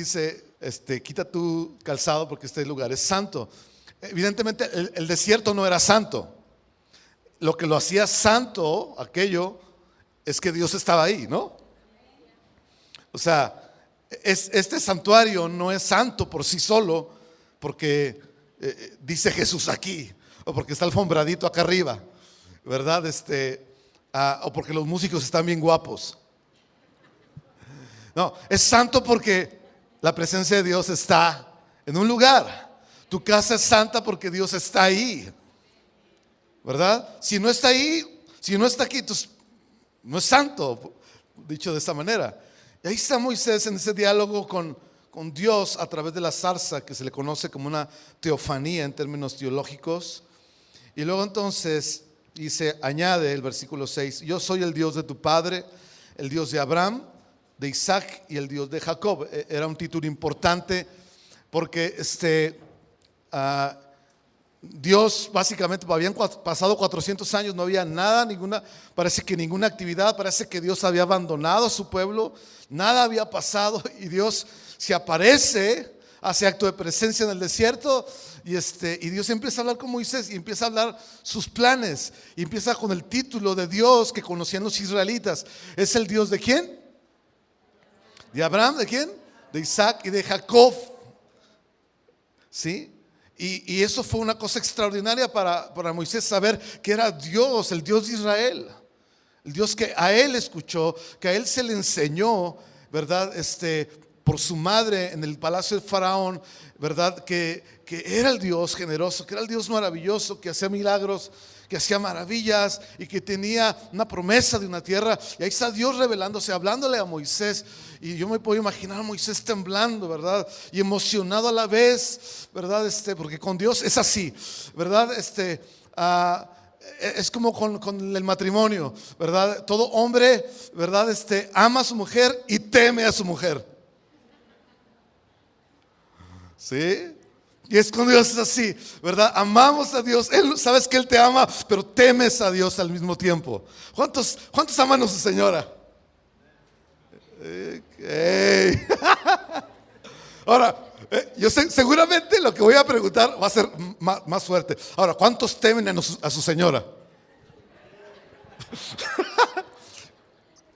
dice, quita tu calzado porque este lugar es santo. Evidentemente el desierto no era santo. Lo que lo hacía santo, aquello, es que Dios estaba ahí, ¿no? O sea, este santuario no es santo por sí solo porque dice Jesús aquí, o porque está alfombradito acá arriba, ¿verdad? O porque los músicos están bien guapos. No, es santo porque la presencia de Dios está en un lugar. Tu casa es santa porque Dios está ahí, ¿verdad? Si no está ahí, si no está aquí, entonces no es santo, dicho de esta manera. Y ahí está Moisés en ese diálogo con Dios a través de la zarza, que se le conoce como una teofanía en términos teológicos. Y luego entonces añade el versículo 6: yo soy el Dios de tu padre, el Dios de Abraham, de Isaac y el Dios de Jacob. Era un título importante porque Dios básicamente habían pasado 400 años, no había nada, parece que ninguna actividad, parece que Dios había abandonado a su pueblo, nada había pasado y Dios se aparece, hace acto de presencia en el desierto y Dios empieza a hablar con Moisés y empieza a hablar sus planes y empieza con el título de Dios que conocían los israelitas. ¿Es el Dios de quién? ¿De Abraham? ¿De quién? De Isaac y de Jacob. ¿Sí? Y eso fue una cosa extraordinaria para Moisés, saber que era Dios, el Dios de Israel, el Dios que a él escuchó, que a él se le enseñó, ¿verdad? Por su madre en el palacio de Faraón, ¿verdad? Que era el Dios generoso, que era el Dios maravilloso, que hacía milagros, que hacía maravillas y que tenía una promesa de una tierra. Y ahí está Dios revelándose, hablándole a Moisés. Y yo me puedo imaginar a Moisés temblando, ¿verdad? Y emocionado a la vez, ¿verdad? Porque con Dios es así, ¿verdad? Es como con el matrimonio, ¿verdad? Todo hombre, ¿verdad? Ama a su mujer y teme a su mujer. ¿Sí? Y es con Dios es así, ¿verdad? Amamos a Dios, sabes que Él te ama, pero temes a Dios al mismo tiempo. ¿Cuántos aman a su señora? Ahora, yo sé, seguramente lo que voy a preguntar va a ser más fuerte. Ahora, ¿cuántos temen a su señora?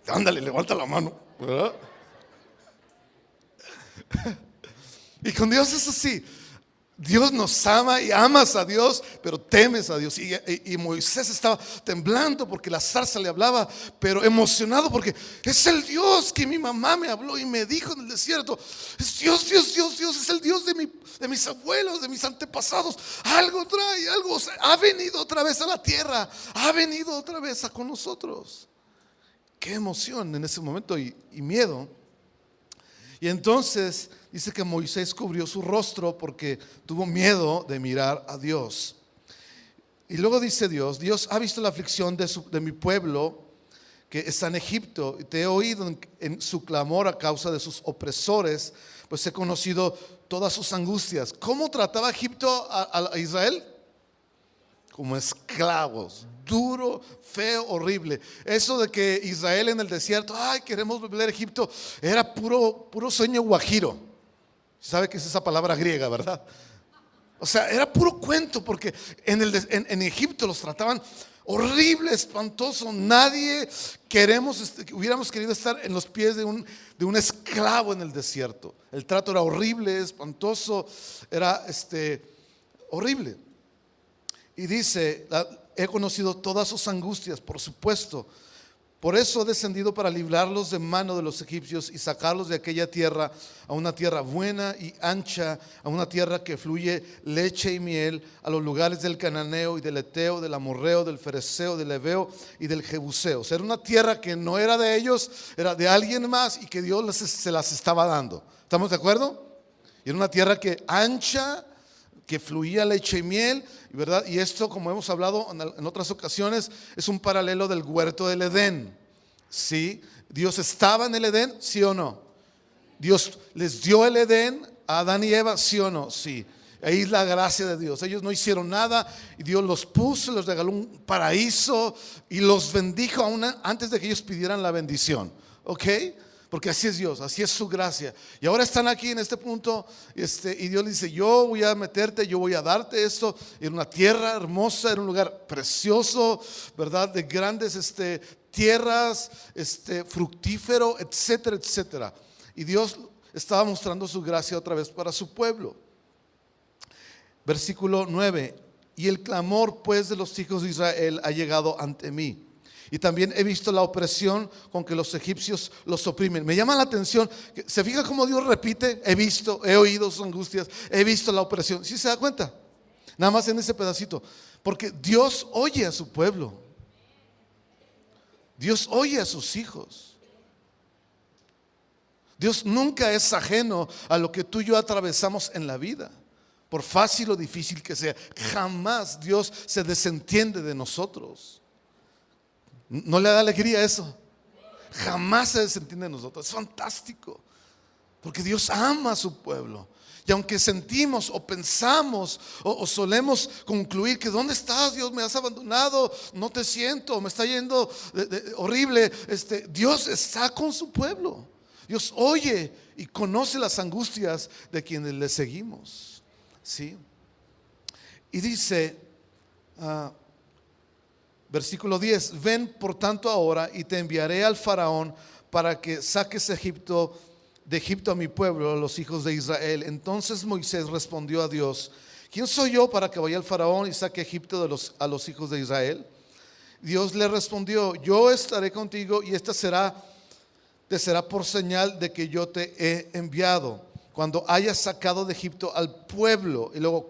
Ándale, levanta la mano, ¿verdad? Y con Dios es así. Dios nos ama y amas a Dios, pero temes a Dios. Y Moisés estaba temblando porque la zarza le hablaba, pero emocionado porque es el Dios que mi mamá me habló y me dijo en el desierto. Es Dios, es el Dios de mis abuelos, de mis antepasados. Algo trae, ha venido otra vez a la tierra, ha venido otra vez con nosotros. Qué emoción en ese momento y miedo. Y entonces dice que Moisés cubrió su rostro porque tuvo miedo de mirar a Dios. Y luego dice Dios ha visto la aflicción de mi pueblo que está en Egipto. Y te he oído en su clamor a causa de sus opresores, pues he conocido todas sus angustias. ¿Cómo trataba Egipto a Israel? Como esclavos, duro, feo, horrible. Eso de que Israel en el desierto, queremos volver a Egipto, era puro sueño guajiro. ¿Sabe qué es esa palabra griega, verdad? O sea, era puro cuento porque en Egipto los trataban horrible, espantoso. Nadie hubiéramos querido estar en los pies de un esclavo en el desierto. El trato era horrible, espantoso, era horrible. Y dice, he conocido todas sus angustias, por supuesto. Por eso he descendido para librarlos de mano de los egipcios y sacarlos de aquella tierra a una tierra buena y ancha, a una tierra que fluye leche y miel, a los lugares del cananeo y del eteo, del amorreo, del fereceo, del heveo y del jebuseo. O sea, era una tierra que no era de ellos, era de alguien más y que Dios se las estaba dando. ¿Estamos de acuerdo? Y era una tierra que ancha, que fluía leche y miel, ¿verdad? Y esto, como hemos hablado en otras ocasiones, es un paralelo del huerto del Edén. ¿Sí? Dios estaba en el Edén, ¿sí o no? Dios les dio el Edén a Adán y Eva, ¿sí o no? Sí. Ahí es la gracia de Dios. Ellos no hicieron nada y Dios los puso, les regaló un paraíso y los bendijo aún antes de que ellos pidieran la bendición. ¿Ok? Porque así es Dios, así es su gracia. Y ahora están aquí en este punto, y Dios dice: yo voy a meterte, yo voy a darte esto en una tierra hermosa, en un lugar precioso, ¿verdad? De grandes tierras, fructífero, etcétera, etcétera. Y Dios estaba mostrando su gracia otra vez para su pueblo. Versículo 9: y el clamor pues de los hijos de Israel ha llegado ante mí, y también he visto la opresión con que los egipcios los oprimen. Me llama la atención, ¿se fija cómo Dios repite? He visto, he oído sus angustias, he visto la opresión. ¿Sí se da cuenta? Nada más en ese pedacito. Porque Dios oye a su pueblo. Dios oye a sus hijos. Dios nunca es ajeno a lo que tú y yo atravesamos en la vida, por fácil o difícil que sea. Jamás Dios se desentiende de nosotros. ¿No le da alegría eso? Jamás se desentiende de nosotros. Es fantástico, porque Dios ama a su pueblo. Y aunque sentimos o pensamos o solemos concluir que ¿dónde estás, Dios? Me has abandonado, no te siento, me está yendo horrible. Dios está con su pueblo. Dios oye y conoce las angustias de quienes le seguimos, ¿sí? Y dice, versículo 10: ven por tanto ahora y te enviaré al faraón para que saques de Egipto a mi pueblo, a los hijos de Israel. Entonces Moisés respondió a Dios: ¿quién soy yo para que vaya al faraón y saque Egipto a los hijos de Israel? Dios le respondió: yo estaré contigo, y esta te será por señal de que yo te he enviado cuando hayas sacado de Egipto al pueblo. Y luego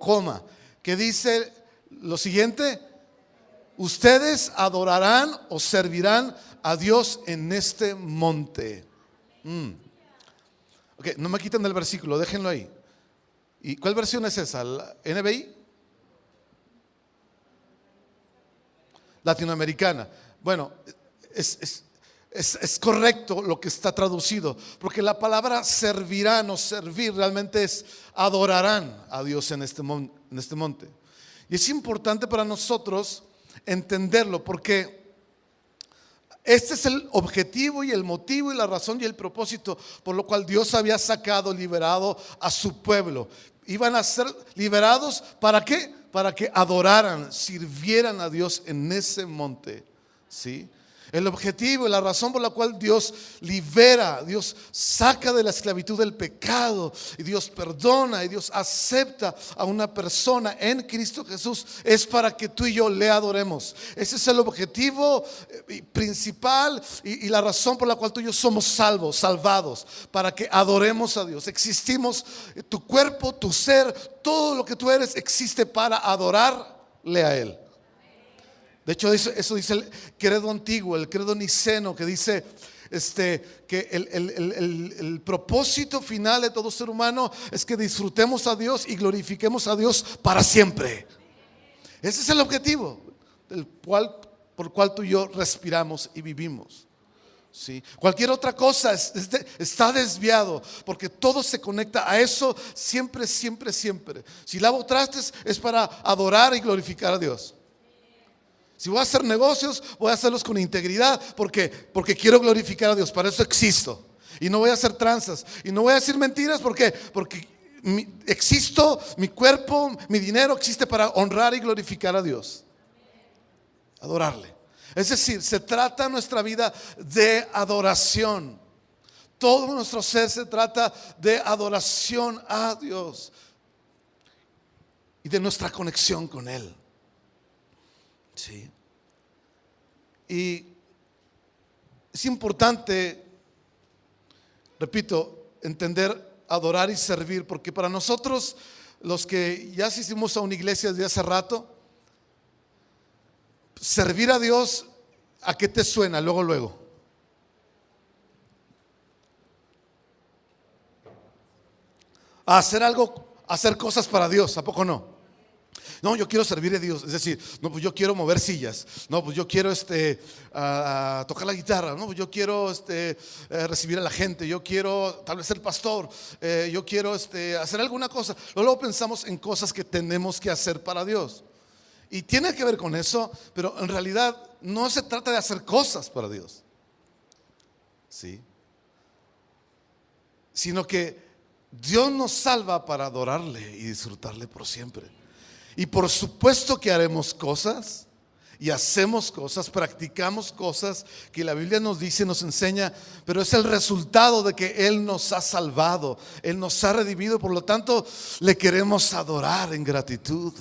¿qué dice lo siguiente? Ustedes adorarán o servirán a Dios en este monte. Ok, no me quiten del versículo, déjenlo ahí. ¿Y cuál versión es esa? ¿La NBI? Latinoamericana. Bueno, es correcto lo que está traducido, porque la palabra servirán o servir realmente es adorarán a Dios en este monte. Y es importante para nosotros entenderlo, porque este es el objetivo y el motivo y la razón y el propósito por lo cual Dios había liberado a su pueblo. Iban a ser liberados, ¿para qué? Para que adoraran, sirvieran a Dios en ese monte, ¿sí? El objetivo y la razón por la cual Dios libera, Dios saca de la esclavitud del pecado, y Dios perdona y Dios acepta a una persona en Cristo Jesús, es para que tú y yo le adoremos. Ese es el objetivo principal y la razón por la cual tú y yo somos salvados, para que adoremos a Dios. Existimos, tu cuerpo, tu ser, todo lo que tú eres existe para adorarle a Él. De hecho, eso dice el credo antiguo, el credo niceno, que dice que el propósito final de todo ser humano es que disfrutemos a Dios y glorifiquemos a Dios para siempre. Ese es el objetivo por el cual tú y yo respiramos y vivimos, ¿sí? Cualquier otra cosa está desviado, porque todo se conecta a eso siempre, siempre, siempre. Si lavo trastes es para adorar y glorificar a Dios. Si voy a hacer negocios, voy a hacerlos con integridad, porque quiero glorificar a Dios. Para eso existo. Y no voy a hacer tranzas. Y no voy a decir mentiras, porque existo, mi cuerpo, mi dinero existe para honrar y glorificar a Dios. Adorarle. Es decir, se trata nuestra vida de adoración. Todo nuestro ser se trata de adoración a Dios y de nuestra conexión con Él. Sí. Y es importante, repito, entender, adorar y servir, porque para nosotros, los que ya asistimos a una iglesia desde hace rato, servir a Dios, ¿a qué te suena? Luego. A hacer algo, a hacer cosas para Dios, ¿a poco no? No, yo quiero servir a Dios. Es decir, no, pues yo quiero mover sillas. No, pues yo quiero tocar la guitarra. No, pues yo quiero recibir a la gente. Yo quiero tal vez ser pastor. Yo quiero hacer alguna cosa. Luego pensamos en cosas que tenemos que hacer para Dios. Y tiene que ver con eso, pero en realidad no se trata de hacer cosas para Dios. ¿Sí? sino que Dios nos salva para adorarle y disfrutarle por siempre. Y por supuesto que haremos cosas y hacemos cosas, practicamos cosas que la Biblia nos dice, nos enseña, pero es el resultado de que Él nos ha salvado, Él nos ha redimido, por lo tanto le queremos adorar en gratitud.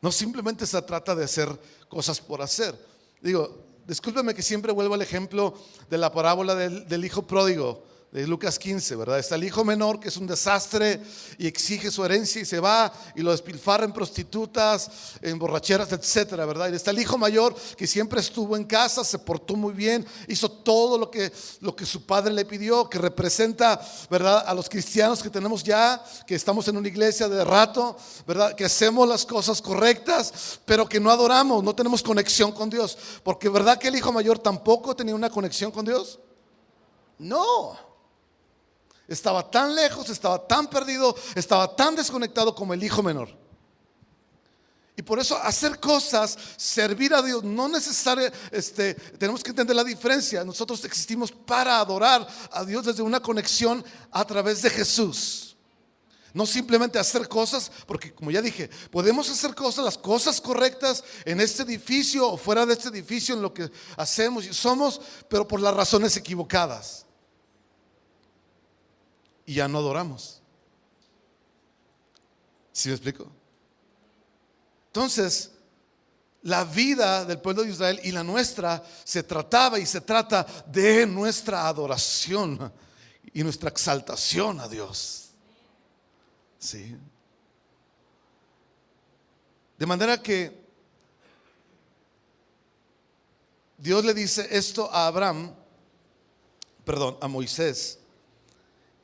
No simplemente se trata de hacer cosas por hacer. Digo, discúlpeme que siempre vuelvo al ejemplo de la parábola del hijo pródigo de Lucas 15, ¿verdad? Está el hijo menor que es un desastre y exige su herencia y se va y lo despilfarra en prostitutas, en borracheras, etcétera, ¿verdad? Y está el hijo mayor que siempre estuvo en casa, se portó muy bien, hizo todo lo que su padre le pidió, que representa, ¿verdad?, a los cristianos que tenemos ya, que estamos en una iglesia de rato, ¿verdad?, que hacemos las cosas correctas, pero que no adoramos, no tenemos conexión con Dios. Porque ¿verdad que el hijo mayor tampoco tenía una conexión con Dios? No. Estaba tan lejos, estaba tan perdido, estaba tan desconectado como el hijo menor. Y por eso hacer cosas, servir a Dios, no necesariamente, tenemos que entender la diferencia. Nosotros existimos para adorar a Dios desde una conexión a través de Jesús. No simplemente hacer cosas, porque como ya dije, podemos hacer cosas, las cosas correctas en este edificio o fuera de este edificio, en lo que hacemos y somos, pero por las razones equivocadas. Y ya no adoramos. ¿Sí me explico? Entonces, la vida del pueblo de Israel y la nuestra se trataba y se trata de nuestra adoración y nuestra exaltación a Dios. Sí. De manera que Dios le dice esto a a Moisés.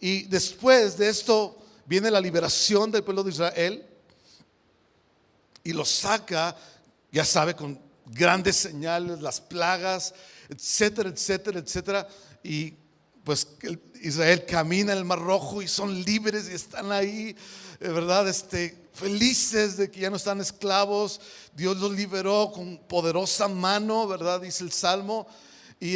Y después de esto viene la liberación del pueblo de Israel y lo saca, ya sabe, con grandes señales, las plagas, etcétera, etcétera, etcétera. Y pues Israel camina en el Mar Rojo y son libres y están ahí, ¿verdad? Felices de que ya no están esclavos. Dios los liberó con poderosa mano, ¿verdad? Dice el Salmo. Y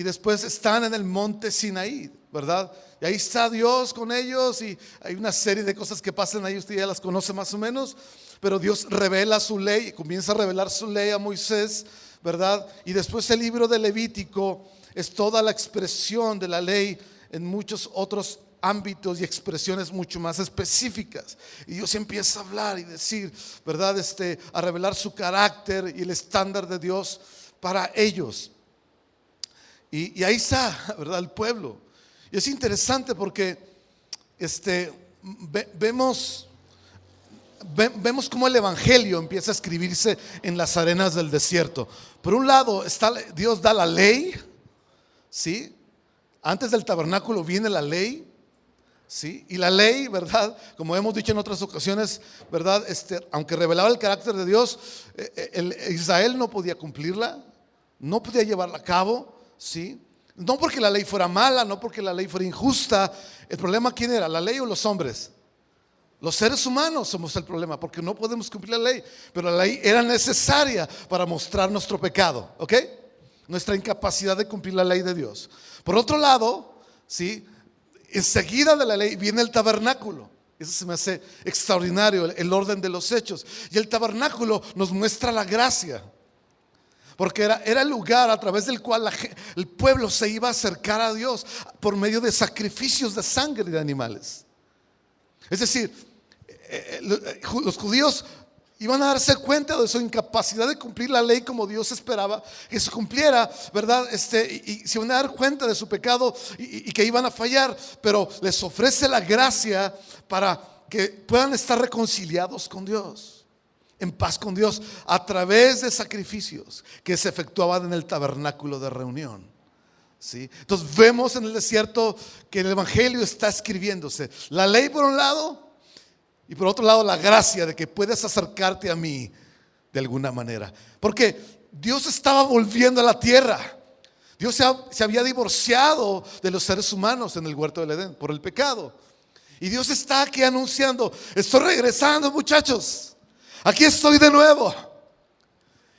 después están en el monte Sinaí, ¿verdad? Y ahí está Dios con ellos y hay una serie de cosas que pasan ahí, usted ya las conoce más o menos, pero Dios revela su ley, comienza a revelar su ley a Moisés, ¿verdad? Y después el libro de Levítico es toda la expresión de la ley en muchos otros ámbitos y expresiones mucho más específicas. Y Dios empieza a hablar y decir, ¿verdad? A revelar su carácter y el estándar de Dios para ellos. Y ahí está, ¿verdad?, el pueblo. Y es interesante porque vemos cómo el evangelio empieza a escribirse en las arenas del desierto. Por un lado Dios da la ley, ¿sí? Antes del tabernáculo viene la ley, ¿sí? Y la ley, ¿verdad?, como hemos dicho en otras ocasiones, ¿verdad?, aunque revelaba el carácter de Dios, Israel no podía cumplirla, no podía llevarla a cabo, ¿sí? No porque la ley fuera mala, no porque la ley fuera injusta. El problema, ¿quién era? ¿La ley o los hombres? Los seres humanos somos el problema, porque no podemos cumplir la ley. Pero la ley era necesaria para mostrar nuestro pecado, ¿ok? Nuestra incapacidad de cumplir la ley de Dios. Por otro lado, ¿sí?, enseguida de la ley viene el tabernáculo. Eso se me hace extraordinario, el orden de los hechos. Y el tabernáculo nos muestra la gracia, porque era el lugar a través del cual el pueblo se iba a acercar a Dios por medio de sacrificios de sangre de animales. Es decir, los judíos iban a darse cuenta de su incapacidad de cumplir la ley como Dios esperaba que se cumpliera, ¿verdad? Y se iban a dar cuenta de su pecado y que iban a fallar, pero les ofrece la gracia para que puedan estar reconciliados con Dios, en paz con Dios, a través de sacrificios que se efectuaban en el tabernáculo de reunión, ¿sí? Entonces vemos en el desierto que el evangelio está escribiéndose, la ley por un lado y por otro lado la gracia de que puedes acercarte a mí de alguna manera, porque Dios estaba volviendo a la tierra. Dios se había divorciado de los seres humanos en el huerto del Edén por el pecado, y Dios está aquí anunciando: estoy regresando, muchachos. Aquí estoy de nuevo.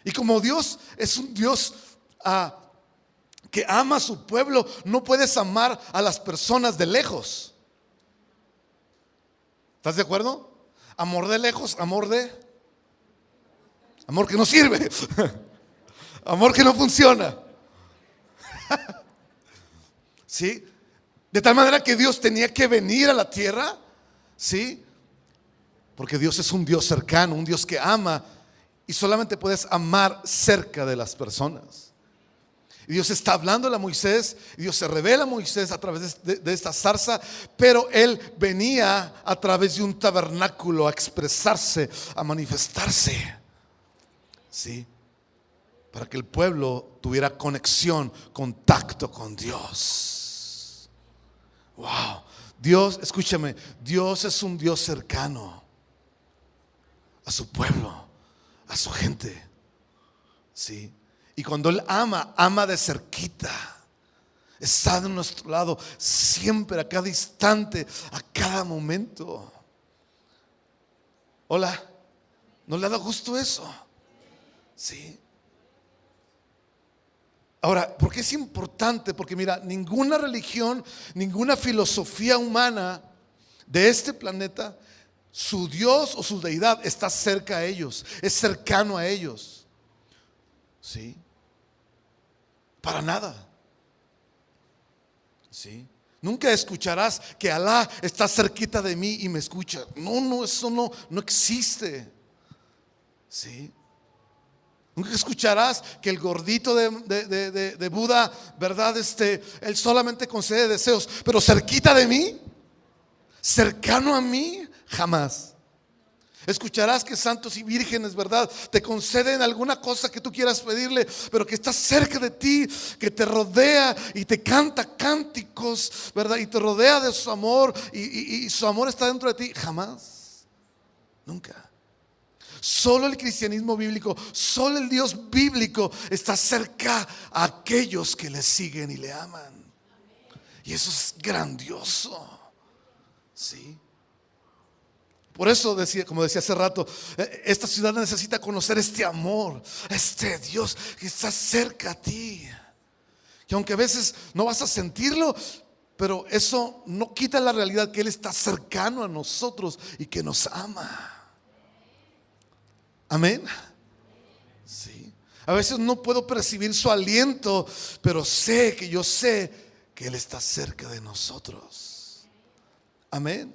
Y como Dios es un Dios que ama a su pueblo, no puedes amar a las personas de lejos. ¿Estás de acuerdo? Amor de lejos, amor que no sirve. Amor que no funciona. ¿Sí? De tal manera que Dios tenía que venir a la tierra. ¿Sí? Porque Dios es un Dios cercano, un Dios que ama. Y solamente puedes amar cerca de las personas. Y Dios está hablando a Moisés. Y Dios se revela a Moisés a través de esta zarza. Pero Él venía a través de un tabernáculo a expresarse, a manifestarse. ¿Sí? Para que el pueblo tuviera conexión, contacto con Dios. Wow. Dios, escúchame, Dios es un Dios cercano a su pueblo, a su gente. ¿Sí? Y cuando Él ama, ama de cerquita. Está de nuestro lado siempre, a cada instante, a cada momento. Hola, ¿no le da gusto eso? Sí. Ahora, ¿por qué es importante? Porque mira, ninguna religión, ninguna filosofía humana de este planeta, su Dios o su deidad está cerca a ellos, es cercano a ellos. ¿Sí? Para nada. ¿Sí? Nunca escucharás que Alá está cerquita de mí y me escucha. No, eso no existe. ¿Sí? Nunca escucharás que el gordito de Buda, ¿verdad? Él solamente concede deseos, pero cerquita de mí, cercano a mí, jamás. Escucharás que santos y vírgenes, ¿verdad?, te conceden alguna cosa que tú quieras pedirle, pero que está cerca de ti, que te rodea y te canta cánticos, ¿verdad? Y te rodea de su amor y su amor está dentro de ti. Jamás, nunca. Solo el cristianismo bíblico, solo el Dios bíblico está cerca a aquellos que le siguen y le aman. Y eso es grandioso. Sí. Por eso decía, como decía hace rato, esta ciudad necesita conocer este amor, este Dios que está cerca a ti. Que aunque a veces no vas a sentirlo, pero eso no quita la realidad que Él está cercano a nosotros y que nos ama. Amén. Sí. A veces no puedo percibir su aliento, pero yo sé que Él está cerca de nosotros. Amén.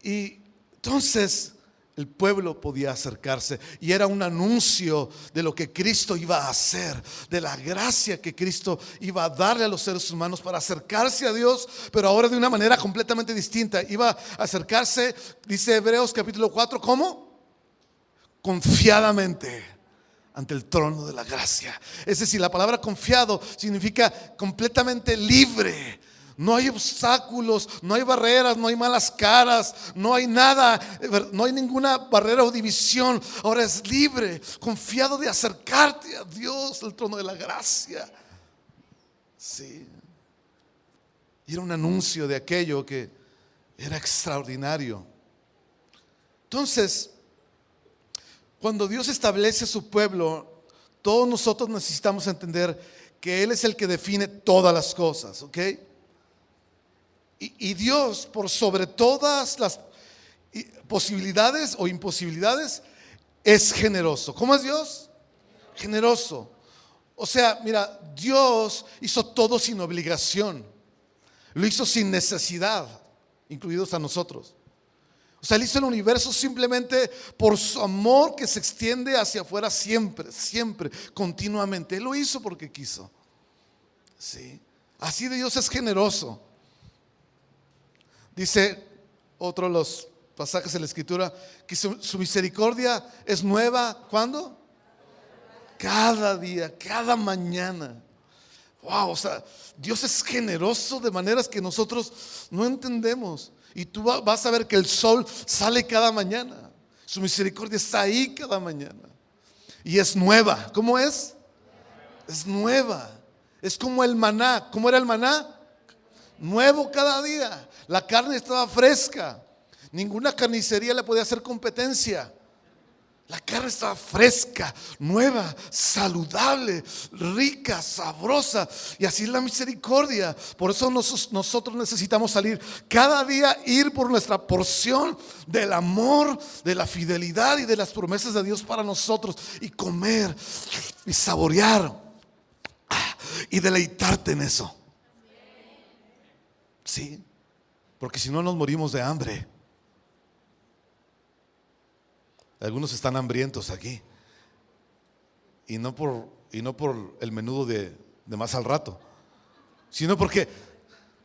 Y entonces el pueblo podía acercarse y era un anuncio de lo que Cristo iba a hacer, de la gracia que Cristo iba a darle a los seres humanos para acercarse a Dios, pero ahora de una manera completamente distinta. Iba a acercarse, dice Hebreos capítulo 4, ¿cómo? Confiadamente ante el trono de la gracia. Es decir, la palabra confiado significa completamente libre. No hay obstáculos, no hay barreras, no hay malas caras, no hay nada, no hay ninguna barrera o división. Ahora es libre, confiado de acercarte a Dios, el trono de la gracia. Sí. Y era un anuncio de aquello que era extraordinario. Entonces, cuando Dios establece su pueblo, todos nosotros necesitamos entender que Él es el que define todas las cosas, ¿ok? Y Dios, por sobre todas las posibilidades o imposibilidades, es generoso. ¿Cómo es Dios? Generoso. O sea, mira, Dios hizo todo sin obligación. Lo hizo sin necesidad, incluidos a nosotros. O sea, Él hizo el universo simplemente por su amor que se extiende hacia afuera siempre, siempre, continuamente. Él lo hizo porque quiso. ¿Sí? Así de Dios es generoso. Dice otro de los pasajes de la Escritura que su misericordia es nueva. ¿Cuándo? Cada día, cada mañana. Wow, o sea, Dios es generoso de maneras que nosotros no entendemos. Y tú vas a ver que el sol sale cada mañana. Su misericordia está ahí cada mañana. Y es nueva. ¿Cómo es? Es nueva. Es como el maná. ¿Cómo era el maná? Nuevo cada día. La carne estaba fresca. Ninguna carnicería le podía hacer competencia. La carne estaba fresca, nueva, saludable, rica, sabrosa. Y así es la misericordia. Por eso nosotros necesitamos salir cada día, ir por nuestra porción del amor, de la fidelidad y de las promesas de Dios para nosotros. Y comer y saborear y deleitarte en eso. Sí, porque si no nos morimos de hambre. Algunos están hambrientos aquí. Y no por el menudo de más al rato, sino porque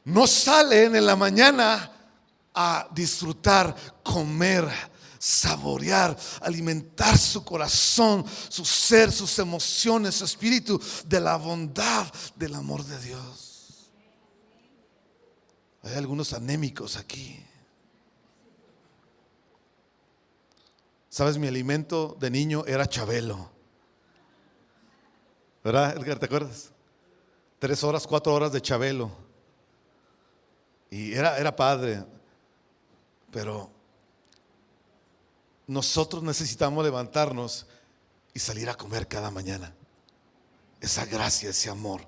no salen en la mañana a disfrutar, comer, saborear, alimentar su corazón, su ser, sus emociones, su espíritu de la bondad, del amor de Dios. Hay algunos anémicos aquí. Sabes, mi alimento de niño era Chabelo, ¿verdad, Edgar? ¿Te acuerdas? 3 horas, 4 horas de Chabelo. Y era padre. Pero nosotros necesitamos levantarnos y salir a comer cada mañana. Esa gracia, ese amor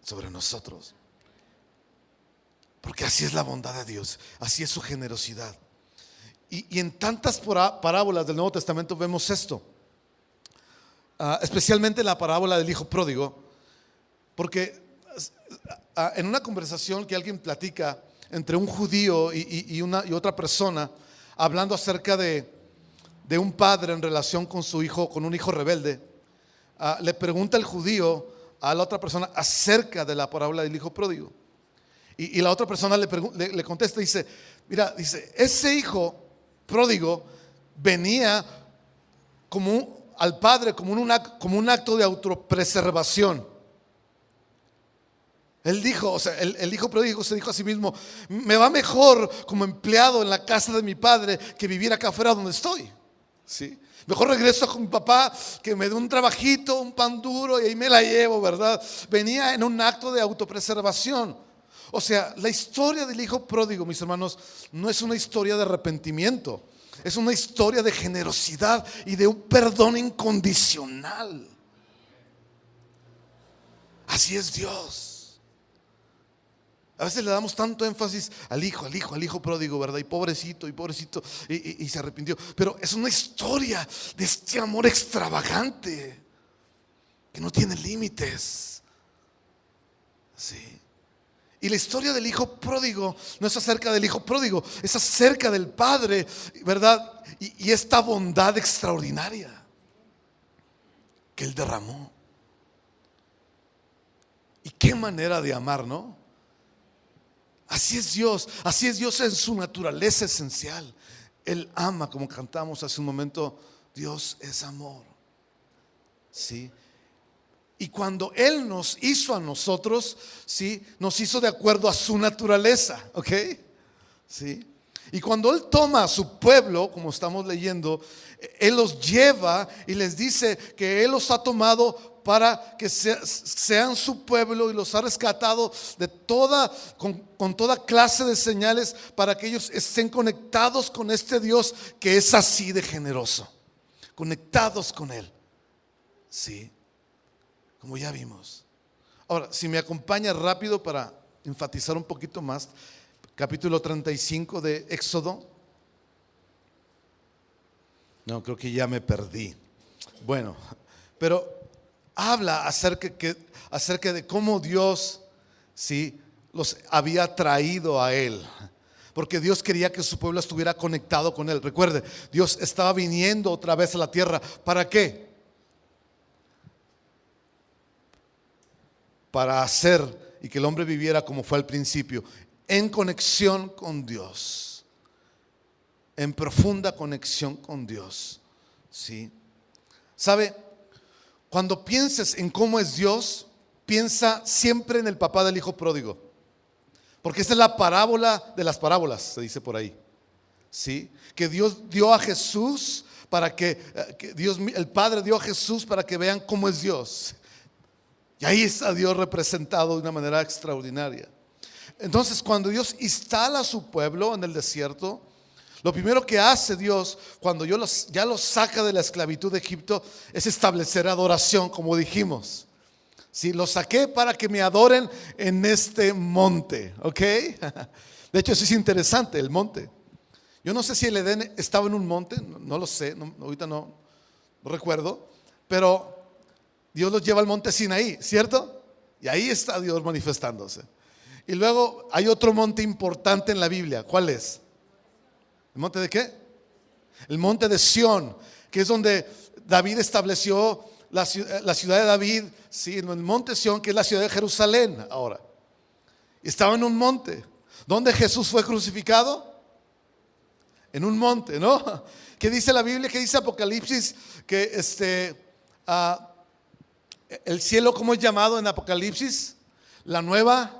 sobre nosotros. Porque así es la bondad de Dios, así es su generosidad. Y en tantas parábolas del Nuevo Testamento vemos esto, especialmente la parábola del hijo pródigo, porque en una conversación que alguien platica entre un judío y otra persona, hablando acerca de un padre en relación con su hijo, con un hijo rebelde, le pregunta el judío a la otra persona acerca de la parábola del hijo pródigo. Y la otra persona le contesta y dice, mira, dice, ese hijo pródigo venía al padre como un acto de autopreservación. Él dijo, o sea, el hijo pródigo se dijo a sí mismo, me va mejor como empleado en la casa de mi padre que vivir acá afuera donde estoy. ¿Sí? Mejor regreso con mi papá, que me dé un trabajito, un pan duro, y ahí me la llevo, ¿verdad? Venía en un acto de autopreservación. O sea, la historia del hijo pródigo, mis hermanos, no es una historia de arrepentimiento. Es una historia de generosidad y de un perdón incondicional. Así es Dios. A veces le damos tanto énfasis al hijo pródigo, ¿verdad? Y pobrecito, y se arrepintió. Pero es una historia de este amor extravagante que no tiene límites. Sí. Y la historia del hijo pródigo no es acerca del hijo pródigo, es acerca del padre, ¿verdad? Y esta bondad extraordinaria que él derramó. Y qué manera de amar, ¿no? Así es Dios en su naturaleza esencial. Él ama, como cantamos hace un momento, Dios es amor. Sí. Y cuando Él nos hizo a nosotros, ¿sí? Nos hizo de acuerdo a su naturaleza, ¿ok? ¿Sí? Y cuando Él toma a su pueblo, como estamos leyendo, Él los lleva y les dice que Él los ha tomado para que sean su pueblo y los ha rescatado de con toda clase de señales para que ellos estén conectados con este Dios que es así de generoso, conectados con Él. ¿Sí? Como ya vimos. Ahora, si me acompaña rápido para enfatizar un poquito más, capítulo 35 de Éxodo. No, creo que ya me perdí. Bueno, pero habla acerca de cómo Dios, ¿sí?, los había traído a Él. Porque Dios quería que su pueblo estuviera conectado con Él. Recuerde, Dios estaba viniendo otra vez a la tierra. ¿Para qué? Para hacer y que el hombre viviera como fue al principio, en conexión con Dios, en profunda conexión con Dios. ¿Sí? ¿Sabe? Cuando pienses en cómo es Dios, piensa siempre en el papá del hijo pródigo, porque esta es la parábola de las parábolas, se dice por ahí. ¿Sí? Que Dios dio a Jesús para que Dios, el Padre dio a Jesús para que vean cómo es Dios. Y ahí está Dios representado de una manera extraordinaria. Entonces, cuando Dios instala a su pueblo en el desierto, lo primero que hace Dios cuando ya los saca de la esclavitud de Egipto es establecer adoración, como dijimos. Sí, los saqué para que me adoren en este monte, ¿ok? De hecho, eso es interesante, el monte. Yo no sé si el Edén estaba en un monte, no lo sé, ahorita no recuerdo, pero Dios los lleva al monte Sinaí, ¿cierto? Y ahí está Dios manifestándose. Y luego hay otro monte importante en la Biblia. ¿Cuál es? ¿El monte de qué? El monte de Sión, que es donde David estableció la ciudad de David, sí, en el monte Sión, que es la ciudad de Jerusalén ahora. Estaba en un monte. ¿Dónde Jesús fue crucificado? En un monte, ¿no? ¿Qué dice la Biblia? ¿Qué dice Apocalipsis? Que el cielo, ¿cómo es llamado en Apocalipsis? La nueva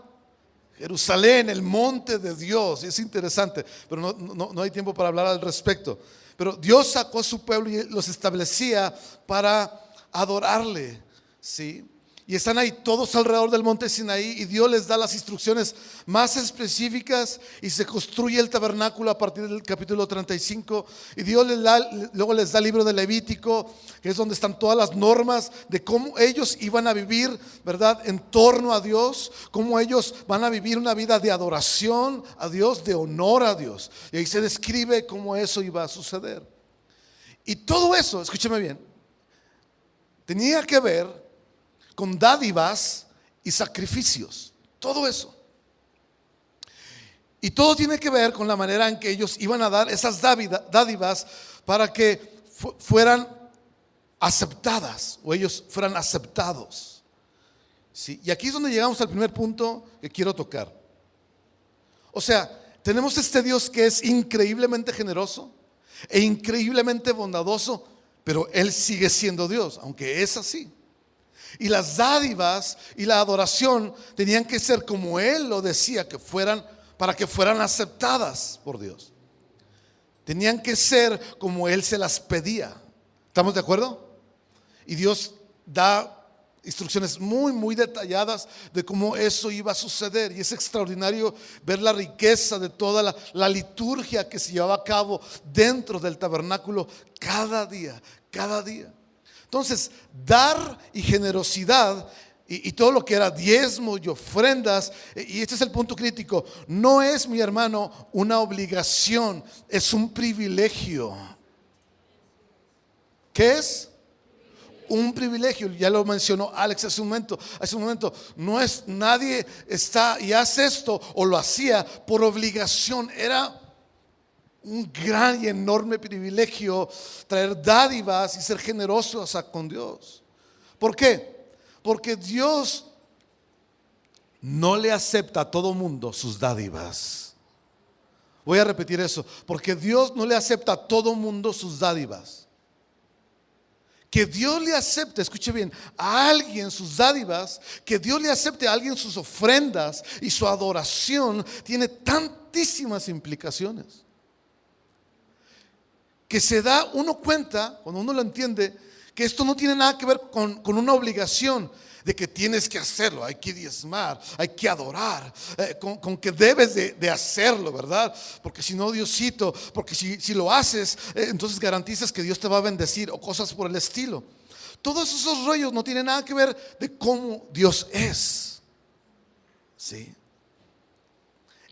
Jerusalén, el monte de Dios. Es interesante, pero no hay tiempo para hablar al respecto. Pero Dios sacó a su pueblo y los establecía para adorarle, ¿sí? Y están ahí todos alrededor del monte Sinaí y Dios les da las instrucciones más específicas y se construye el tabernáculo a partir del capítulo 35. Y Dios luego les da el libro de Levítico, que es donde están todas las normas de cómo ellos iban a vivir, ¿verdad?, en torno a Dios, cómo ellos van a vivir una vida de adoración a Dios, de honor a Dios. Y ahí se describe cómo eso iba a suceder. Y todo eso, escúcheme bien, tenía que ver con dádivas y sacrificios, todo eso. Y todo tiene que ver con la manera en que ellos iban a dar esas dádivas para que fueran aceptadas o ellos fueran aceptados, ¿sí? Y aquí es donde llegamos al primer punto que quiero tocar. O sea, tenemos este Dios que es increíblemente generoso e increíblemente bondadoso, pero Él sigue siendo Dios, aunque es así. Y las dádivas y la adoración tenían que ser como Él lo decía, que fueran, para que fueran aceptadas por Dios. Tenían que ser como Él se las pedía. ¿Estamos de acuerdo? Y Dios da instrucciones muy, muy detalladas de cómo eso iba a suceder. Y es extraordinario ver la riqueza de toda la liturgia que se llevaba a cabo dentro del tabernáculo cada día, cada día. Entonces, dar y generosidad y todo lo que era diezmo y ofrendas, y este es el punto crítico, no es, mi hermano, una obligación, es un privilegio. ¿Qué es? Un privilegio. Ya lo mencionó Alex hace un momento. No es, nadie está y hace esto o lo hacía por obligación. Era un gran y enorme privilegio traer dádivas y ser generosos con Dios. ¿Por qué? Porque Dios no le acepta a todo mundo sus dádivas. Voy a repetir eso. Porque Dios no le acepta a todo mundo sus dádivas. Que Dios le acepte, escuche bien, a alguien sus dádivas, que Dios le acepte a alguien sus ofrendas y su adoración, tiene tantísimas implicaciones. Que se da uno cuenta, cuando uno lo entiende, que esto no tiene nada que ver con una obligación de que tienes que hacerlo, hay que diezmar, hay que adorar, con que debes de hacerlo, ¿verdad? Porque si no, Diosito, porque si lo haces, entonces garantizas que Dios te va a bendecir o cosas por el estilo. Todos esos rollos no tienen nada que ver de cómo Dios es, ¿sí?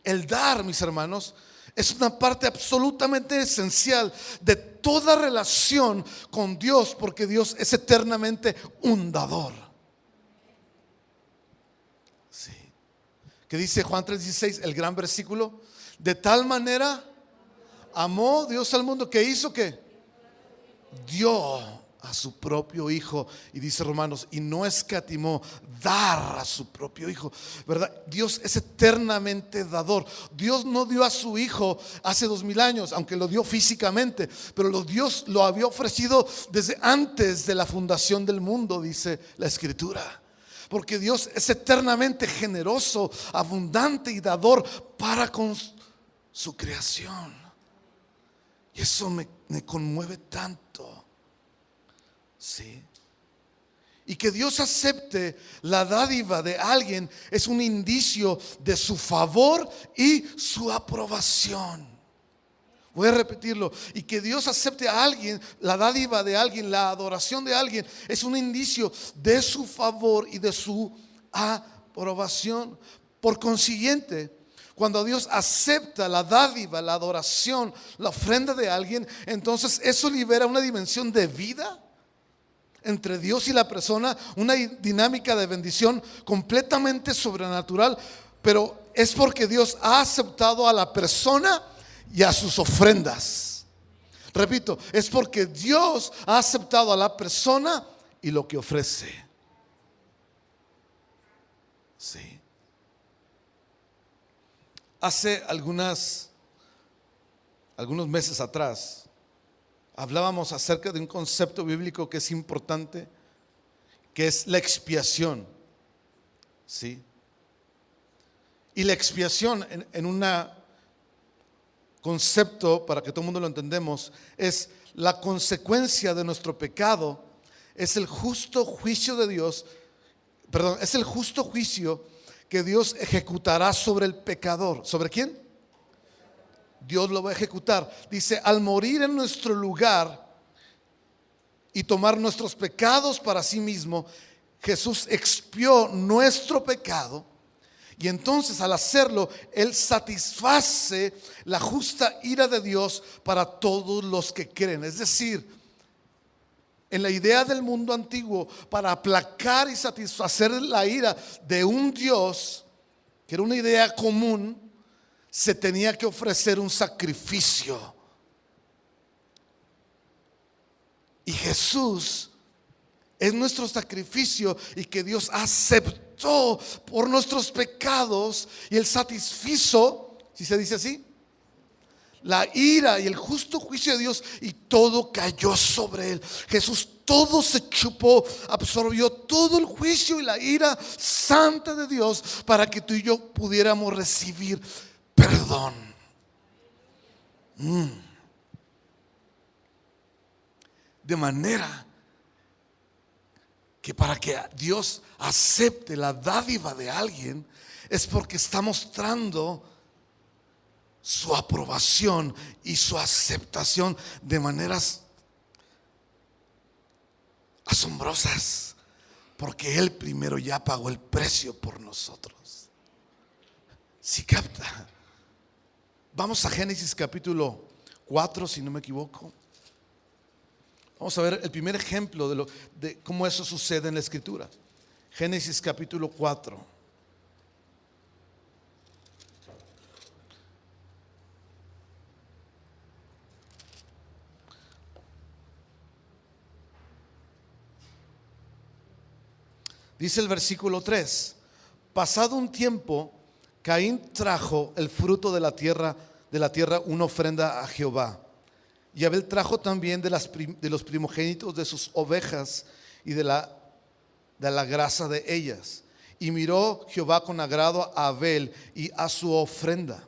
El dar, mis hermanos, es una parte absolutamente esencial de toda relación con Dios, porque Dios es eternamente un dador. Sí. ¿Qué dice Juan 3:16, el gran versículo? De tal manera amó Dios al mundo que hizo que dio a su propio hijo, y dice Romanos, y no escatimó dar a su propio hijo, ¿verdad? Dios es eternamente dador. Dios no dio a su hijo hace 2000 años, aunque lo dio físicamente, pero Dios lo había ofrecido desde antes de la fundación del mundo, dice la Escritura. Porque Dios es eternamente generoso, abundante y dador para con su creación. Y eso me conmueve tanto. Sí. Y que Dios acepte la dádiva de alguien es un indicio de su favor y su aprobación. Voy a repetirlo. Y que Dios acepte a alguien, la dádiva de alguien, la adoración de alguien, es un indicio de su favor y de su aprobación. Por consiguiente, cuando Dios acepta la dádiva, la adoración, la ofrenda de alguien, entonces eso libera una dimensión de vida entre Dios y la persona, una dinámica de bendición completamente sobrenatural. Pero es porque Dios ha aceptado a la persona y a sus ofrendas. Repito, es porque Dios ha aceptado a la persona y lo que ofrece. Sí. Hace algunos meses atrás hablábamos acerca de un concepto bíblico que es importante, que es la expiación. ¿Sí? Y la expiación en un concepto, para que todo el mundo lo entendemos, es la consecuencia de nuestro pecado, es el justo juicio de Dios, es el justo juicio que Dios ejecutará sobre el pecador. ¿Sobre quién? Dios lo va a ejecutar. Dice, al morir en nuestro lugar y tomar nuestros pecados para sí mismo, Jesús expió nuestro pecado. Y entonces al hacerlo, Él satisface la justa ira de Dios para todos los que creen. Es decir, en la idea del mundo antiguo, para aplacar y satisfacer la ira de un Dios, que era una idea común, se tenía que ofrecer un sacrificio. Y Jesús es nuestro sacrificio, y que Dios aceptó por nuestros pecados, y Él satisfizo, si se dice así, la ira y el justo juicio de Dios, y todo cayó sobre Él. Jesús todo se chupó, absorbió todo el juicio y la ira santa de Dios, para que tú y yo pudiéramos recibir perdón. De manera que para que Dios acepte la dádiva de alguien, es porque está mostrando su aprobación y su aceptación de maneras asombrosas, porque Él primero ya pagó el precio por nosotros. ¿Sí capta? Vamos a Génesis capítulo 4, si no me equivoco. Vamos a ver el primer ejemplo de cómo eso sucede en la Escritura. Génesis capítulo 4. Dice el versículo 3: pasado un tiempo, Caín trajo el fruto de la tierra una ofrenda a Jehová. Y Abel trajo también de los primogénitos de sus ovejas y de la grasa de ellas. Y miró Jehová con agrado a Abel y a su ofrenda,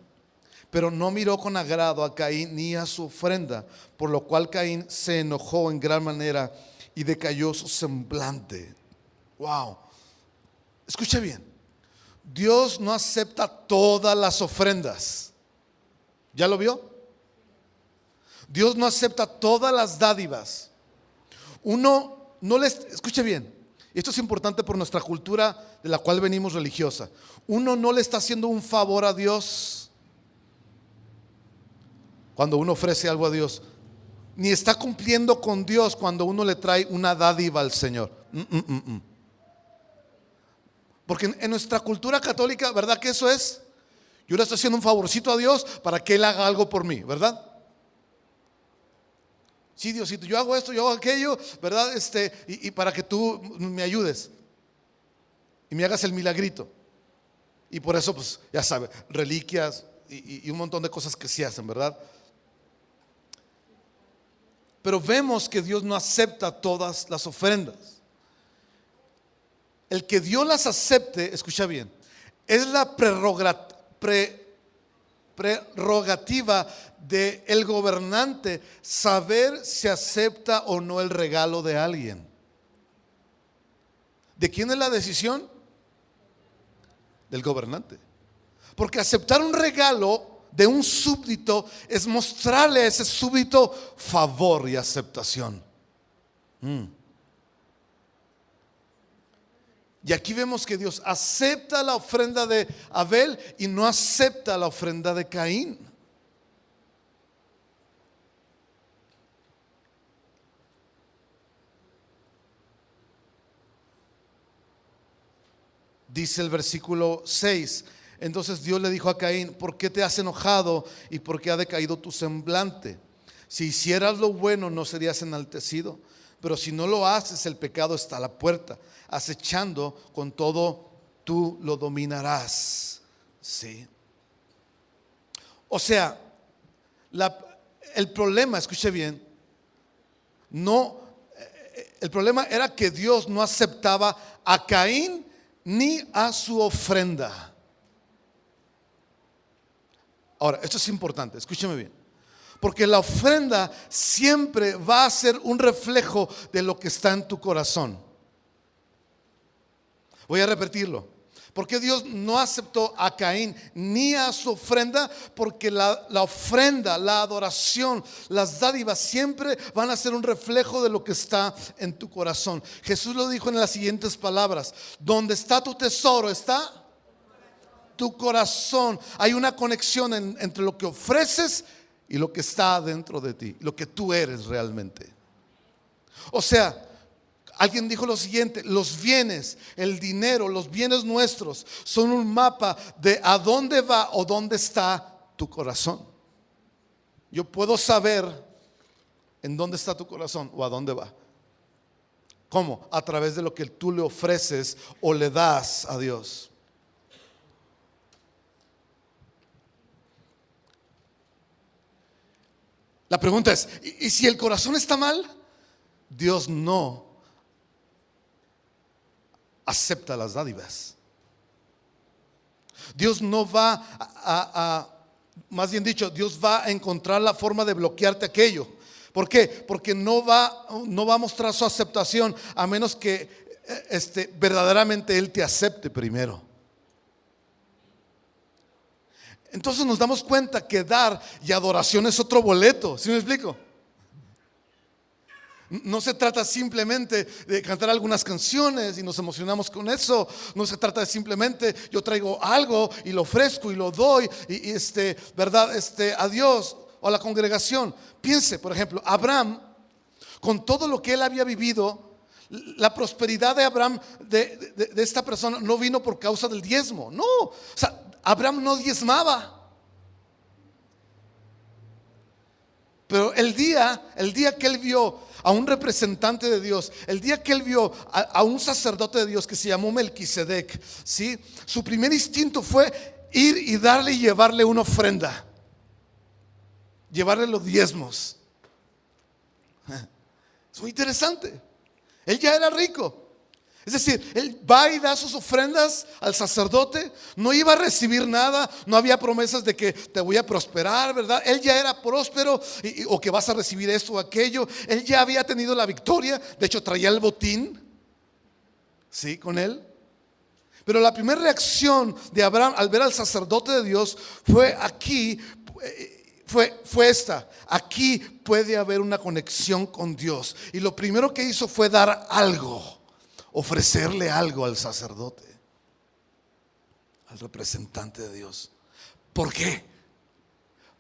pero no miró con agrado a Caín ni a su ofrenda, por lo cual Caín se enojó en gran manera y decayó su semblante. Wow. Escucha bien. Dios no acepta todas las ofrendas. ¿Ya lo vio? Dios no acepta todas las dádivas. Uno no les, escuche bien, esto es importante por nuestra cultura de la cual venimos religiosa. Uno no le está haciendo un favor a Dios cuando uno ofrece algo a Dios, ni está cumpliendo con Dios cuando uno le trae una dádiva al Señor. Porque en nuestra cultura católica, ¿verdad que eso es? Yo le estoy haciendo un favorcito a Dios para que Él haga algo por mí, ¿verdad? Sí, Diosito, yo hago esto, yo hago aquello, ¿verdad? Y para que tú me ayudes y me hagas el milagrito. Y por eso, pues, ya sabes, reliquias y un montón de cosas que se hacen, ¿verdad? Pero vemos que Dios no acepta todas las ofrendas. El que Dios las acepte, escucha bien, es la prerrogativa del gobernante saber si acepta o no el regalo de alguien. ¿De quién es la decisión? Del gobernante. Porque aceptar un regalo de un súbdito es mostrarle a ese súbdito favor y aceptación. Y aquí vemos que Dios acepta la ofrenda de Abel y no acepta la ofrenda de Caín. Dice el versículo 6: entonces Dios le dijo a Caín: ¿por qué te has enojado y por qué ha decaído tu semblante? Si hicieras lo bueno no serías enaltecido, pero si no lo haces, el pecado está a la puerta, acechando, con todo tú lo dominarás. Sí. O sea, el problema, escuche bien, el problema era que Dios no aceptaba a Caín ni a su ofrenda. Ahora, esto es importante, escúcheme bien, porque la ofrenda siempre va a ser un reflejo de lo que está en tu corazón. Voy a repetirlo. Porque Dios no aceptó a Caín ni a su ofrenda, porque la ofrenda, la adoración, las dádivas siempre van a ser un reflejo de lo que está en tu corazón. Jesús lo dijo en las siguientes palabras: donde está tu tesoro, está tu corazón. Hay una conexión entre lo que ofreces y lo que está dentro de ti, lo que tú eres realmente. O sea, alguien dijo lo siguiente: los bienes, el dinero, los bienes nuestros son un mapa de a dónde va o dónde está tu corazón. Yo puedo saber en dónde está tu corazón o a dónde va. ¿Cómo? A través de lo que tú le ofreces o le das a Dios. La pregunta es: ¿y si el corazón está mal? Dios no acepta las dádivas. Dios no va más bien dicho, Dios va a encontrar la forma de bloquearte aquello. ¿Por qué? Porque no va a mostrar su aceptación a menos que verdaderamente Él te acepte primero. Entonces nos damos cuenta que dar y adoración es otro boleto. ¿Sí me explico? No se trata simplemente de cantar algunas canciones y nos emocionamos con eso. No se trata de simplemente yo traigo algo y lo ofrezco y lo doy ¿verdad? A Dios o a la congregación. Piense, por ejemplo, Abraham, con todo lo que él había vivido, la prosperidad de Abraham, de esta persona, no vino por causa del diezmo. No, o sea, Abraham no diezmaba. Pero el día que él vio a un representante de Dios, el día que él vio a un sacerdote de Dios que se llamó Melquisedec, ¿sí? Su primer instinto fue ir y darle y llevarle una ofrenda, llevarle los diezmos. Es muy interesante. Él ya era rico. Es decir, él va y da sus ofrendas al sacerdote. No iba a recibir nada. No había promesas de que te voy a prosperar, ¿verdad? Él ya era próspero o que vas a recibir esto o aquello. Él ya había tenido la victoria. De hecho, traía el botín, ¿sí? Con él. Pero la primera reacción de Abraham al ver al sacerdote de Dios fue esta: aquí puede haber una conexión con Dios. Y lo primero que hizo fue dar algo, ofrecerle algo al sacerdote, al representante de Dios. ¿Por qué?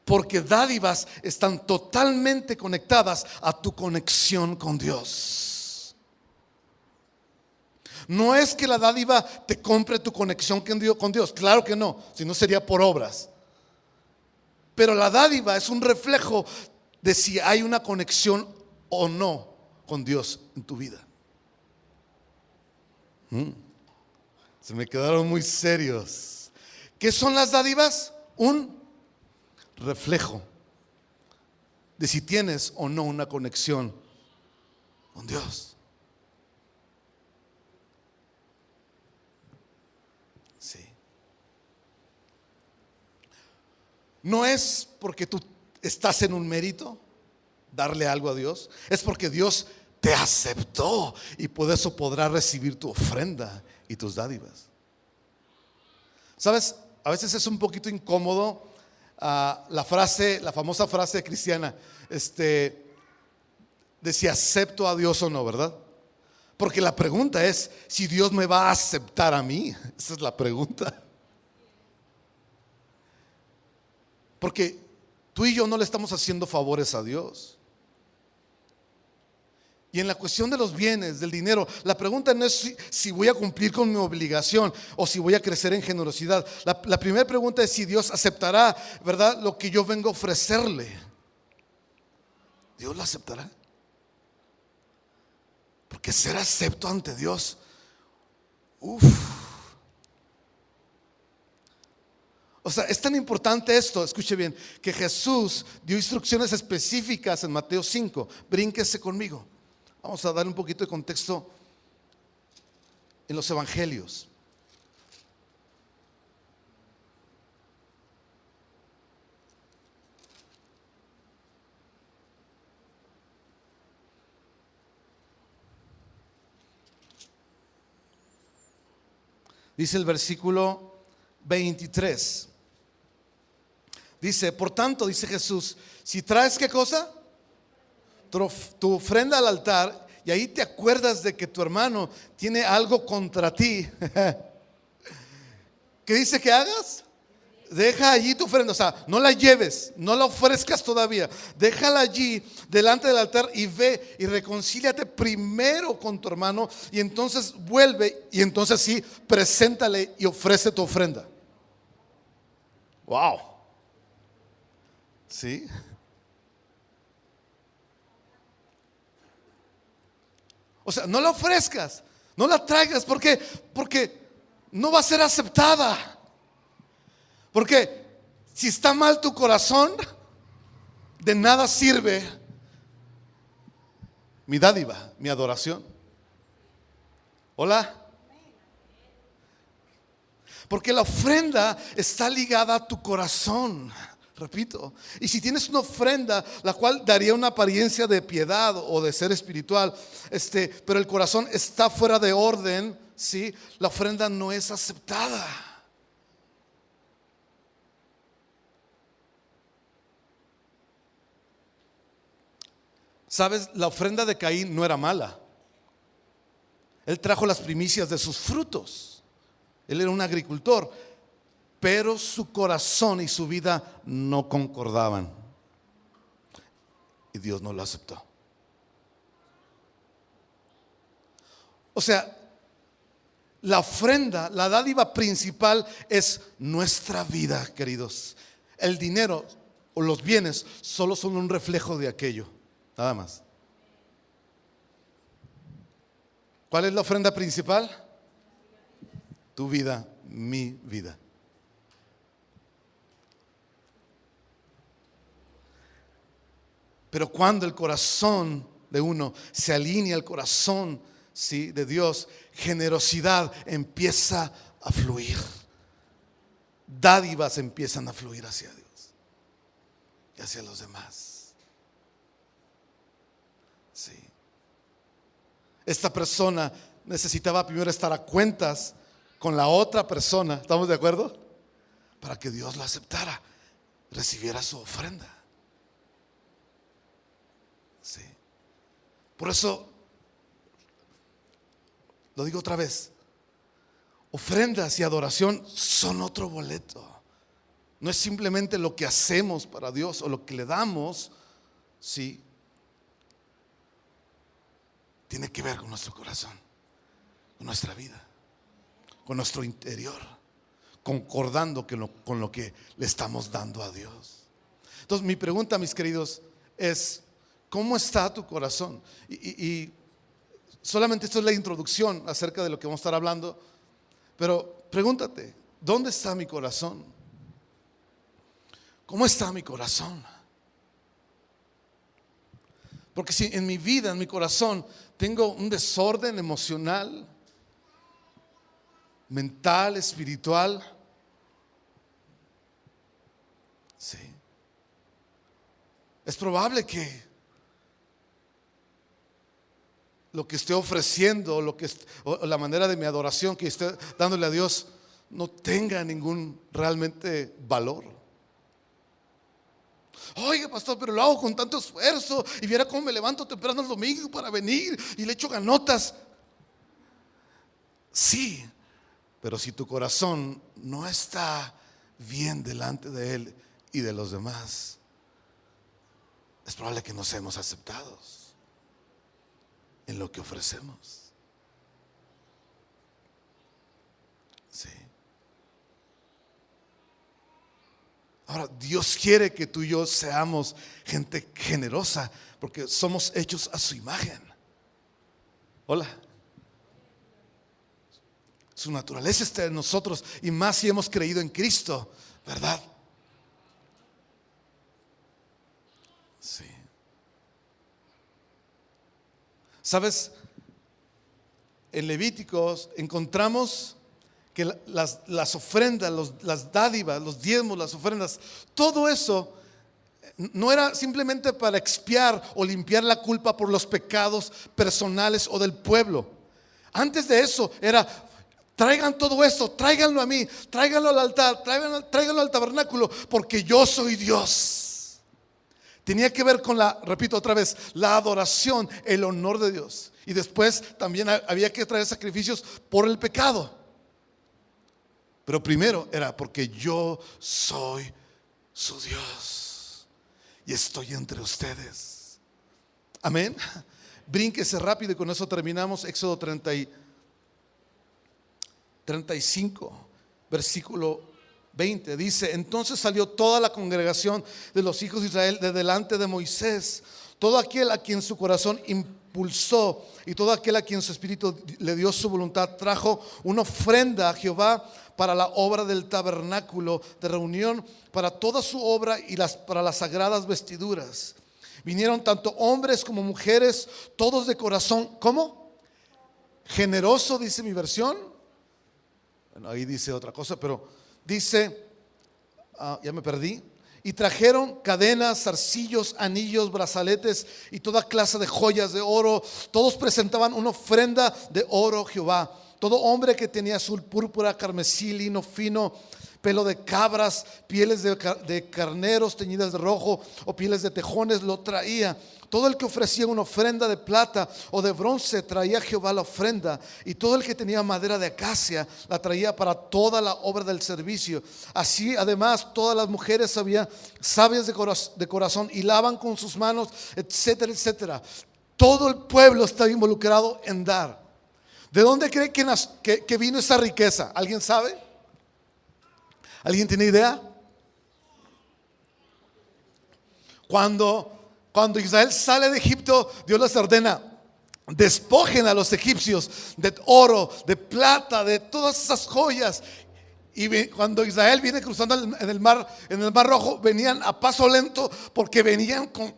Porque dádivas están totalmente conectadas a tu conexión con Dios. No es que la dádiva te compre tu conexión con Dios, claro que no, si no sería por obras. Pero la dádiva es un reflejo de si hay una conexión o no con Dios en tu vida. Se me quedaron muy serios. ¿Qué son las dádivas? Un reflejo de si tienes o no una conexión con Dios. Sí. No es porque tú estás en un mérito darle algo a Dios, es porque Dios te aceptó y por eso podrás recibir tu ofrenda y tus dádivas. ¿Sabes? A veces es un poquito incómodo la famosa frase cristiana, de si acepto a Dios o no, ¿verdad? Porque la pregunta es si Dios me va a aceptar a mí. Esa es la pregunta. Porque tú y yo no le estamos haciendo favores a Dios. Y en la cuestión de los bienes, del dinero, la pregunta no es si voy a cumplir con mi obligación o si voy a crecer en generosidad. La primera pregunta es si Dios aceptará, ¿verdad?, lo que yo vengo a ofrecerle. ¿Dios lo aceptará? Porque ser acepto ante Dios, o sea, es tan importante esto, escuche bien, que Jesús dio instrucciones específicas en Mateo 5. Brínquese conmigo. Vamos a dar un poquito de contexto en los evangelios. Dice el versículo 23. Dice, por tanto, dice Jesús, si traes, ¿qué cosa? Tu ofrenda al altar, y ahí te acuerdas de que tu hermano tiene algo contra ti. ¿Qué dice que hagas? Deja allí tu ofrenda, o sea, no la lleves, no la ofrezcas todavía. Déjala allí delante del altar y ve y reconcíliate primero con tu hermano, y entonces vuelve y entonces sí, preséntale y ofrece tu ofrenda. Wow. ¿Sí? O sea, no la ofrezcas, no la traigas, porque no va a ser aceptada. Porque si está mal tu corazón, de nada sirve mi dádiva, mi adoración. Hola. Porque la ofrenda está ligada a tu corazón. Repito, y si tienes una ofrenda la cual daría una apariencia de piedad o de ser espiritual, pero el corazón está fuera de orden, ¿sí? La ofrenda no es aceptada. ¿Sabes? La ofrenda de Caín no era mala. Él trajo las primicias de sus frutos. Él era un agricultor, pero su corazón y su vida no concordaban. Y Dios no lo aceptó. O sea, la ofrenda, la dádiva principal es nuestra vida, queridos. El dinero o los bienes solo son un reflejo de aquello, nada más. ¿Cuál es la ofrenda principal? Tu vida, mi vida. Pero cuando el corazón de uno se alinea al corazón, ¿sí?, de Dios, generosidad empieza a fluir. Dádivas empiezan a fluir hacia Dios y hacia los demás. Sí. Esta persona necesitaba primero estar a cuentas con la otra persona, ¿estamos de acuerdo? Para que Dios la aceptara, recibiera su ofrenda. Sí. Por eso lo digo otra vez, ofrendas y adoración son otro boleto. No es simplemente lo que hacemos para Dios o lo que le damos, sí. Tiene que ver con nuestro corazón, con nuestra vida, con nuestro interior, concordando con lo que le estamos dando a Dios. Entonces mi pregunta, mis queridos, es: ¿cómo está tu corazón? Y solamente esto es la introducción acerca de lo que vamos a estar hablando. Pero pregúntate, ¿dónde está mi corazón? ¿Cómo está mi corazón? Porque si en mi vida, en mi corazón, tengo un desorden emocional, mental, espiritual, sí, es probable que lo que esté ofreciendo, o la manera de mi adoración que esté dándole a Dios, no tenga ningún realmente valor. Oiga, pastor, pero lo hago con tanto esfuerzo y viera cómo me levanto temprano el domingo para venir y le echo ganotas. Sí, pero si tu corazón no está bien delante de Él y de los demás, es probable que no seamos aceptados en lo que ofrecemos. Sí. Ahora, Dios quiere que tú y yo seamos gente generosa, porque somos hechos a su imagen. Hola. Su naturaleza está en nosotros, y más si hemos creído en Cristo, ¿verdad? Sí. ¿Sabes? En Levíticos encontramos que las ofrendas, las dádivas, los diezmos, las ofrendas, todo eso no era simplemente para expiar o limpiar la culpa por los pecados personales o del pueblo. Antes de eso era: traigan todo esto, tráiganlo a mí, tráiganlo al altar, tráiganlo al tabernáculo, porque yo soy Dios. Tenía que ver con repito otra vez, la adoración, el honor de Dios. Y después también había que traer sacrificios por el pecado. Pero primero era porque yo soy su Dios y estoy entre ustedes. Amén. Brínquese rápido y con eso terminamos. Éxodo 35, versículo 20. Dice: entonces salió toda la congregación de los hijos de Israel de delante de Moisés, todo aquel a quien su corazón impulsó y todo aquel a quien su espíritu le dio su voluntad, trajo una ofrenda a Jehová para la obra del tabernáculo de reunión, para toda su obra y para las sagradas vestiduras. Vinieron tanto hombres como mujeres, todos de corazón, ¿cómo? Generoso, dice mi versión. Bueno, ahí dice otra cosa, pero dice, ya me perdí. Y trajeron cadenas, zarcillos, anillos, brazaletes y toda clase de joyas de oro. Todos presentaban una ofrenda de oro a Jehová. Todo hombre que tenía azul, púrpura, carmesí, lino fino, pelo de cabras, pieles de carneros teñidas de rojo o pieles de tejones lo traía. Todo el que ofrecía una ofrenda de plata o de bronce traía a Jehová la ofrenda, y todo el que tenía madera de acacia la traía para toda la obra del servicio. Así además todas las mujeres sabias de corazón hilaban con sus manos, etcétera, etcétera. Todo el pueblo estaba involucrado en dar. ¿De dónde cree que vino esa riqueza? ¿Alguien sabe? ¿Alguien tiene idea? Cuando Israel sale de Egipto, Dios les ordena: despojen a los egipcios de oro, de plata, de todas esas joyas. Y cuando Israel viene cruzando en el mar Rojo, venían a paso lento porque venían con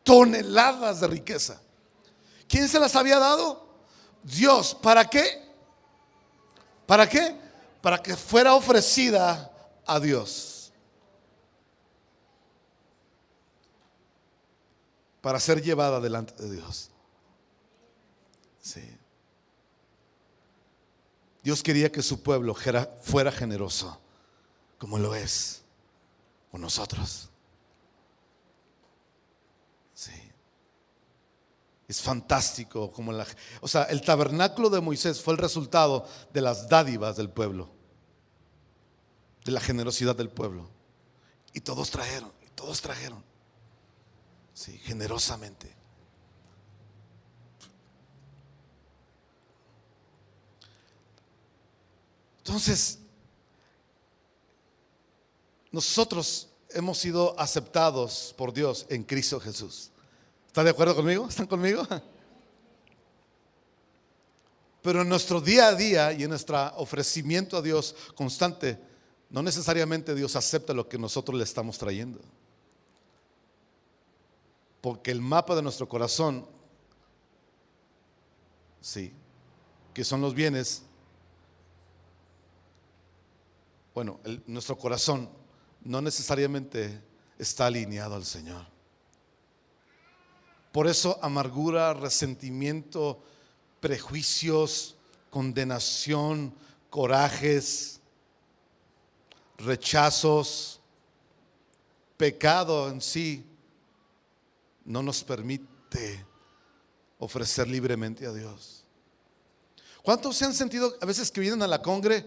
toneladas de riqueza. ¿Quién se las había dado? Dios. ¿Para qué? ¿Para qué? Para que fuera ofrecida a Dios, para ser llevada delante de Dios. Sí. Dios quería que su pueblo fuera generoso, como lo es con nosotros. Sí. Es fantástico como el tabernáculo de Moisés fue el resultado de las dádivas del pueblo, de la generosidad del pueblo. Y todos trajeron, sí, generosamente. Entonces, nosotros hemos sido aceptados por Dios en Cristo Jesús. ¿Están de acuerdo conmigo? ¿Están conmigo? Pero en nuestro día a día y en nuestro ofrecimiento a Dios constante, no necesariamente Dios acepta lo que nosotros le estamos trayendo. Porque el mapa de nuestro corazón, sí, que son los bienes, nuestro corazón no necesariamente está alineado al Señor. Por eso amargura, resentimiento, prejuicios, condenación, corajes, rechazos, pecado en sí no nos permite ofrecer libremente a Dios. ¿Cuántos se han sentido a veces que vienen a la congre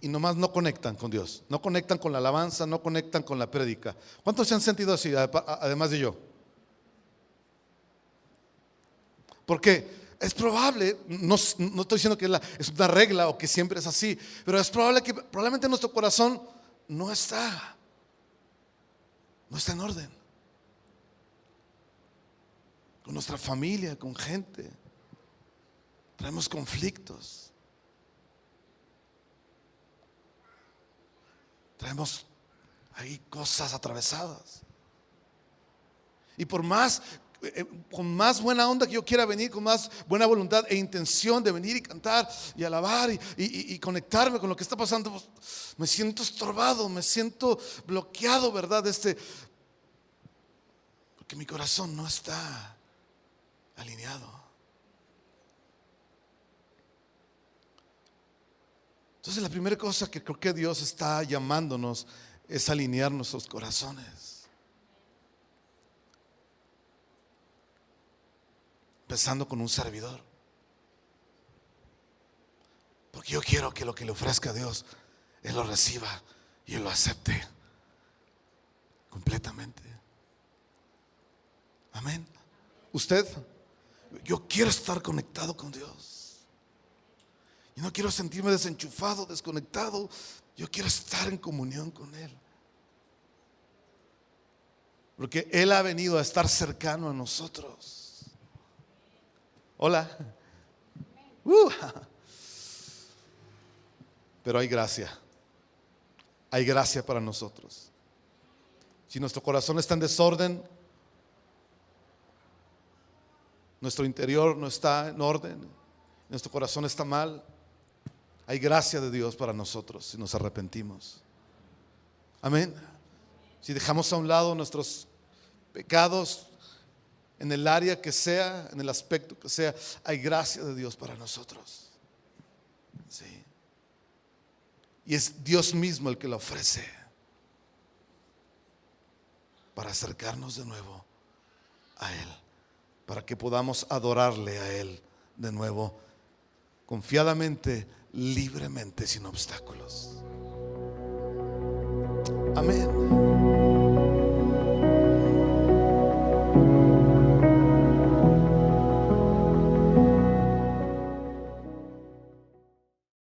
y nomás no conectan con Dios? No conectan con la alabanza, no conectan con la prédica. ¿Cuántos se han sentido así, además de yo? Porque es probable, no estoy diciendo que es una regla o que siempre es así, pero es probable que probablemente nuestro corazón no está en orden. Con nuestra familia, con gente. Traemos conflictos. Traemos ahí cosas atravesadas. Y por más, con más buena onda que yo quiera venir, con más buena voluntad e intención de venir y cantar y alabar y conectarme con lo que está pasando, pues, me siento estorbado, me siento bloqueado, ¿verdad? Porque mi corazón no está alineado. Entonces la primera cosa que creo que Dios está llamándonos es alinear nuestros corazones, empezando con un servidor, porque yo quiero que lo que le ofrezca a Dios, Él lo reciba y Él lo acepte completamente. Amén. Usted, yo quiero estar conectado con Dios. Y no quiero sentirme desenchufado, desconectado. Yo quiero estar en comunión con Él. Porque Él ha venido a estar cercano a nosotros. Hola. Pero hay gracia. Hay gracia para nosotros. Si nuestro corazón está en desorden, nuestro interior no está en orden, nuestro corazón está mal, hay gracia de Dios para nosotros si nos arrepentimos. Amén. Si dejamos a un lado nuestros pecados en el área que sea, en el aspecto que sea, hay gracia de Dios para nosotros. Sí. Y es Dios mismo el que la ofrece para acercarnos de nuevo a Él, para que podamos adorarle a Él de nuevo, confiadamente, libremente, sin obstáculos. Amén.